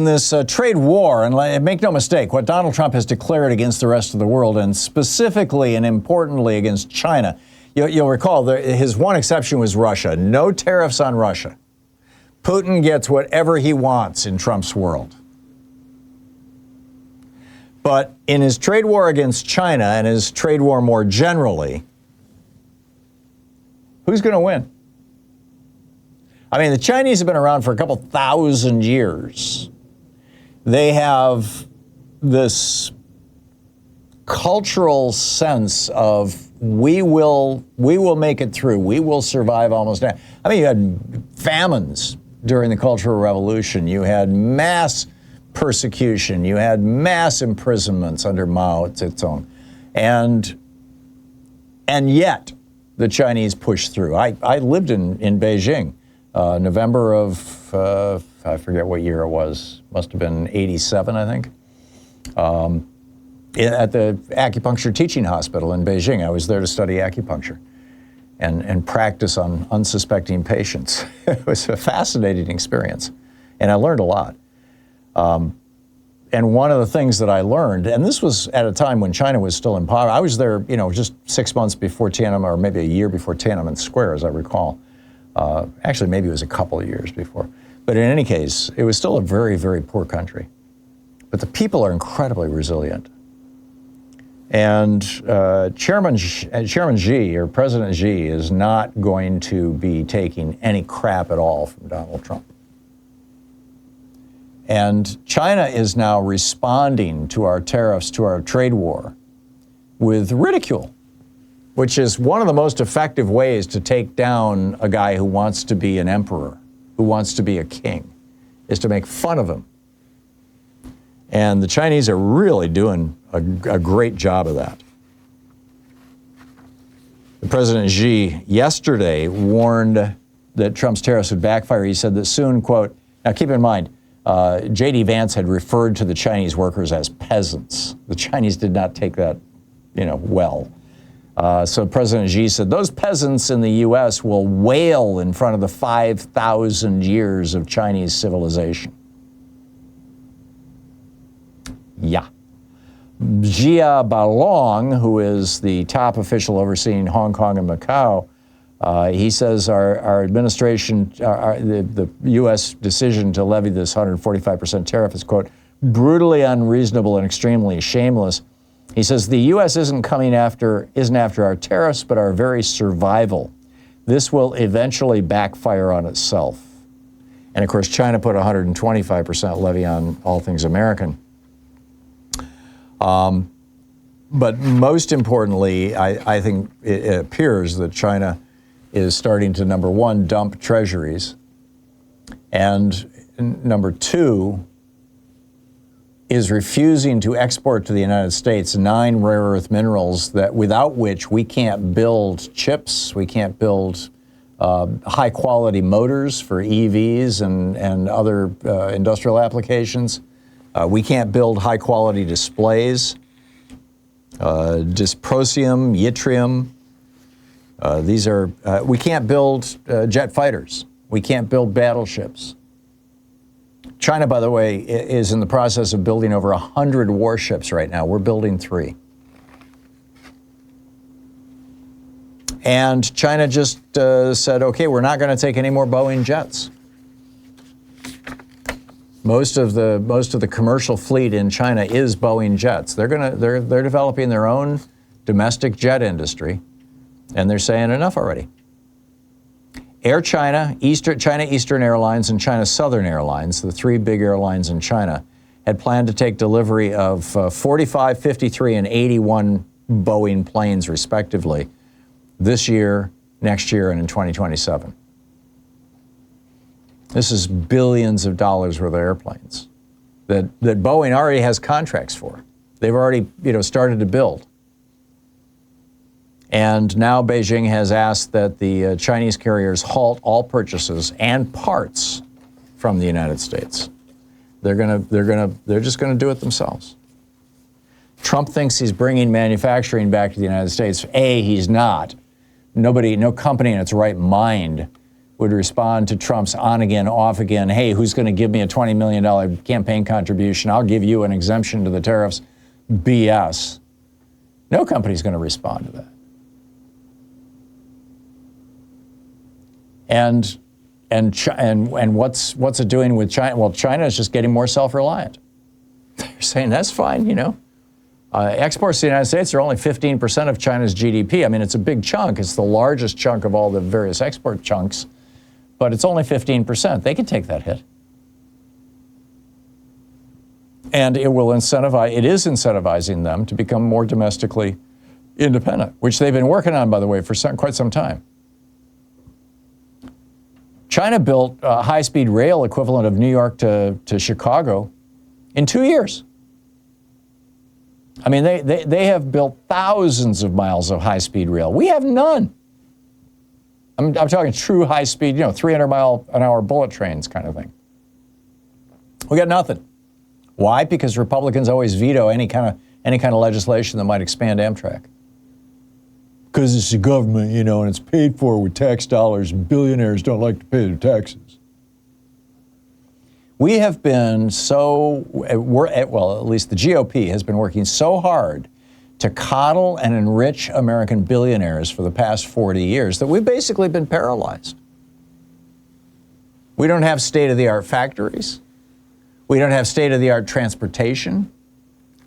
this trade war, and make no mistake, what Donald Trump has declared against the rest of the world, and specifically and importantly against China, you'll recall his one exception was Russia. No tariffs on Russia. Putin gets whatever he wants in Trump's world. But in his trade war against China and his trade war more generally, who's going to win? I mean, the Chinese have been around for a couple thousand years. They have this cultural sense of we will make it through. We will survive almost now. I mean, you had famines during the Cultural Revolution. You had mass persecution. You had mass imprisonments under Mao Zedong. And yet the Chinese pushed through. I lived in Beijing. November of, I forget what year it was, must have been 87, I think, at the acupuncture teaching hospital in Beijing. I was there to study acupuncture and practice on unsuspecting patients. It was a fascinating experience, and I learned a lot. And one of the things that I learned, and this was at a time when China was still in power, I was there, just 6 months before Tiananmen, or maybe a year before Tiananmen Square, as I recall. Actually, maybe it was a couple of years before. But in any case, it was still a very, very poor country. But the people are incredibly resilient. And Chairman Xi, or President Xi, is not going to be taking any crap at all from Donald Trump. And China is now responding to our tariffs, to our trade war, with ridicule, which is one of the most effective ways to take down a guy who wants to be an emperor, who wants to be a king, is to make fun of him. And the Chinese are really doing a great job of that. The President Xi yesterday warned that Trump's tariffs would backfire. He said that soon, quote, now keep in mind, J.D. Vance had referred to the Chinese workers as peasants. The Chinese did not take that, well. So President Xi said, those peasants in the U.S. will wail in front of the 5,000 years of Chinese civilization. Yeah. Jia Balong, who is the top official overseeing Hong Kong and Macau, he says our administration, the U.S. decision to levy this 145% tariff is, quote, brutally unreasonable and extremely shameless. He says the U.S. isn't after our tariffs, but our very survival. This will eventually backfire on itself. And of course, China put 125% levy on all things American. But most importantly, I think it appears that China is starting to, number one, dump treasuries, and number two, is refusing to export to the United States 9 rare earth minerals that without which we can't build chips, we can't build high quality motors for EVs and other industrial applications. We can't build high quality displays, dysprosium, yttrium. We can't build jet fighters. We can't build battleships. China, by the way, is in the process of building over 100 warships right now. We're building 3. And China just said, okay, we're not going to take any more Boeing jets. Most of the commercial fleet in China is Boeing jets. They're developing their own domestic jet industry, and they're saying enough already. Air China, China Eastern Airlines, and China Southern Airlines, the 3 big airlines in China, had planned to take delivery of 45, 53, and 81 Boeing planes, respectively, this year, next year, and in 2027. This is billions of dollars worth of airplanes that Boeing already has contracts for. They've already, started to build. And now Beijing has asked that the Chinese carriers halt all purchases and parts from the United States. They're just going to do it themselves. Trump thinks he's bringing manufacturing back to the United States. A, he's not. No company in its right mind would respond to Trump's on again, off again, hey, who's going to give me a $20 million campaign contribution? I'll give you an exemption to the tariffs. BS. No company's going to respond to that. And what's it doing with China? Well, China is just getting more self-reliant. They're saying that's fine, you know. Exports to the United States are only 15% of China's GDP. I mean, it's a big chunk. It's the largest chunk of all the various export chunks, but it's only 15%. They can take that hit. And it will incentivize, it is incentivizing them to become more domestically independent, which they've been working on, by the way, for quite some time. China built a high-speed rail equivalent of New York to Chicago in 2 years. I mean, they have built thousands of miles of high-speed rail. We have none. I'm talking true high-speed, 300-mile-an-hour bullet trains kind of thing. We got nothing. Why? Because Republicans always veto any kind of legislation that might expand Amtrak. Because it's the government, and it's paid for with tax dollars, and billionaires don't like to pay their taxes. We have been at least the GOP has been working so hard to coddle and enrich American billionaires for the past 40 years that we've basically been paralyzed. We don't have state-of-the-art factories. We don't have state-of-the-art transportation.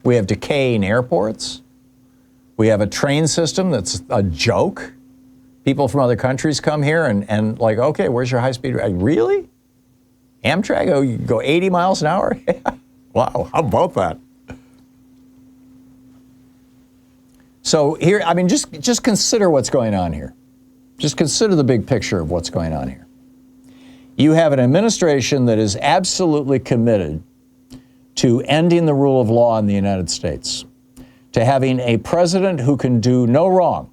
We have decaying airports. We have a train system that's a joke. People from other countries come here and like, okay, where's your high-speed rail? Really? Amtrak, oh, you go 80 miles an hour? Wow, how about that? So here, I mean, just consider what's going on here. Just consider the big picture of what's going on here. You have an administration that is absolutely committed to ending the rule of law in the United States, to having a president who can do no wrong,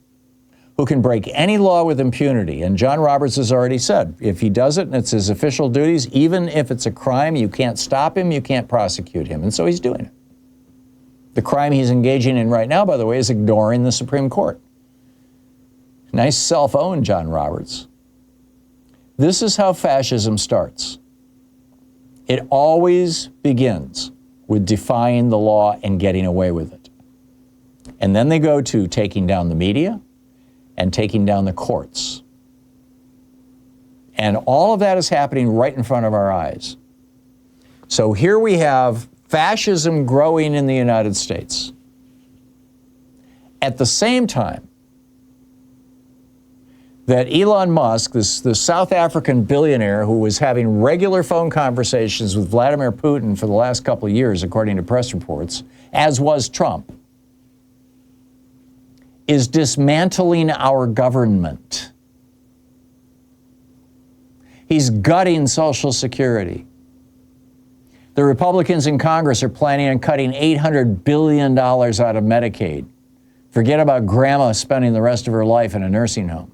who can break any law with impunity. And John Roberts has already said, if he does it and it's his official duties, even if it's a crime, you can't stop him, you can't prosecute him. And so he's doing it. The crime he's engaging in right now, by the way, is ignoring the Supreme Court. Nice self-own, John Roberts. This is how fascism starts. It always begins with defying the law and getting away with it. And then they go to taking down the media and taking down the courts. And all of that is happening right in front of our eyes. So here we have fascism growing in the United States. At the same time that Elon Musk, this South African billionaire who was having regular phone conversations with Vladimir Putin for the last couple of years, according to press reports, as was Trump, is dismantling our government. He's gutting Social Security. The Republicans in Congress are planning on cutting $800 billion out of Medicaid. Forget about grandma spending the rest of her life in a nursing home.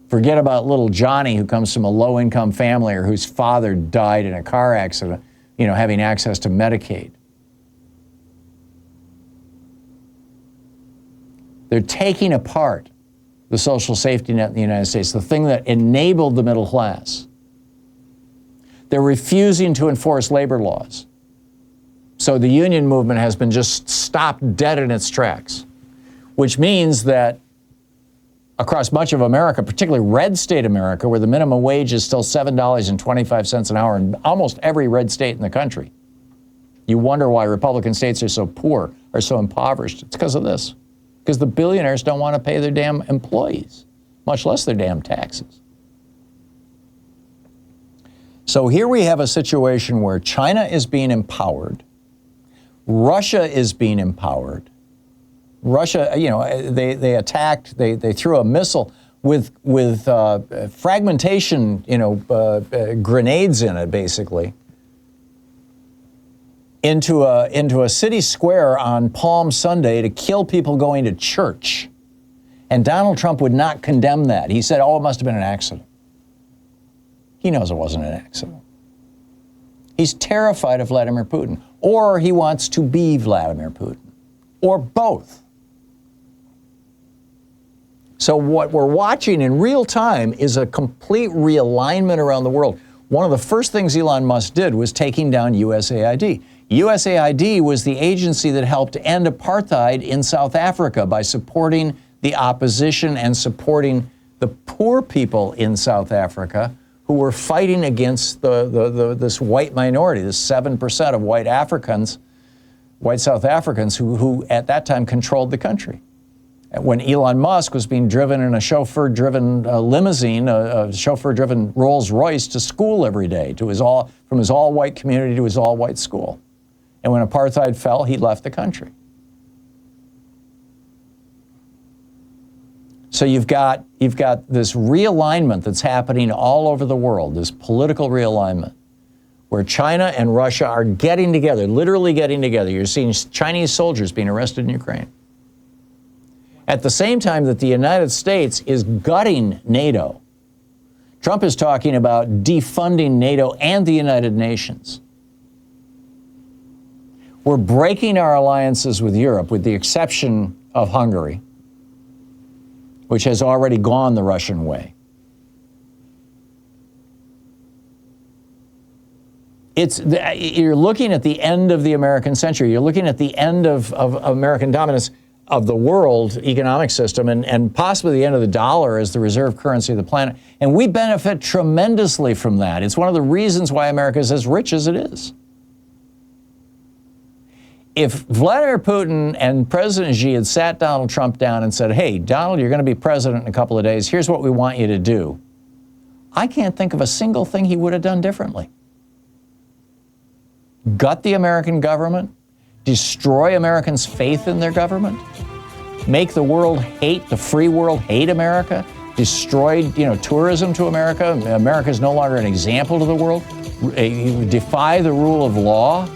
Forget about little Johnny who comes from a low-income family or whose father died in a car accident, having access to Medicaid. They're taking apart the social safety net in the United States, the thing that enabled the middle class. They're refusing to enforce labor laws. So the union movement has been just stopped dead in its tracks, which means that across much of America, particularly red state America, where the minimum wage is still $7.25 an hour in almost every red state in the country, you wonder why Republican states are so poor, are so impoverished. It's because of this. Because the billionaires don't want to pay their damn employees, much less their damn taxes. So here we have a situation where China is being empowered. Russia is being empowered. Russia, they attacked, they threw a missile with fragmentation, grenades in it, basically, into a city square on Palm Sunday to kill people going to church. And Donald Trump would not condemn that. He said, oh, it must have been an accident. He knows it wasn't an accident. He's terrified of Vladimir Putin, or he wants to be Vladimir Putin, or both. So what we're watching in real time is a complete realignment around the world. One of the first things Elon Musk did was taking down USAID. USAID was the agency that helped end apartheid in South Africa by supporting the opposition and supporting the poor people in South Africa who were fighting against this white minority, this 7% of white Africans, white South Africans who at that time controlled the country. When Elon Musk was being driven in a chauffeur-driven limousine, a chauffeur-driven Rolls Royce to school every day, from his all-white community to his all-white school. And when apartheid fell, he left the country. So you've got this realignment that's happening all over the world, this political realignment, where China and Russia are getting together, literally getting together. You're seeing Chinese soldiers being arrested in Ukraine. At the same time that the United States is gutting NATO, Trump is talking about defunding NATO and the United Nations. We're breaking our alliances with Europe, with the exception of Hungary, which has already gone the Russian way. You're looking at the end of the American century. You're looking at the end of American dominance of the world economic system and possibly the end of the dollar as the reserve currency of the planet. And we benefit tremendously from that. It's one of the reasons why America is as rich as it is. If Vladimir Putin and President Xi had sat Donald Trump down and said, hey, Donald, you're going to be president in a couple of days. Here's what we want you to do. I can't think of a single thing he would have done differently. Gut the American government, destroy Americans' faith in their government, make the world hate, the free world hate America, destroy, tourism to America. America is no longer an example to the world. Defy the rule of law.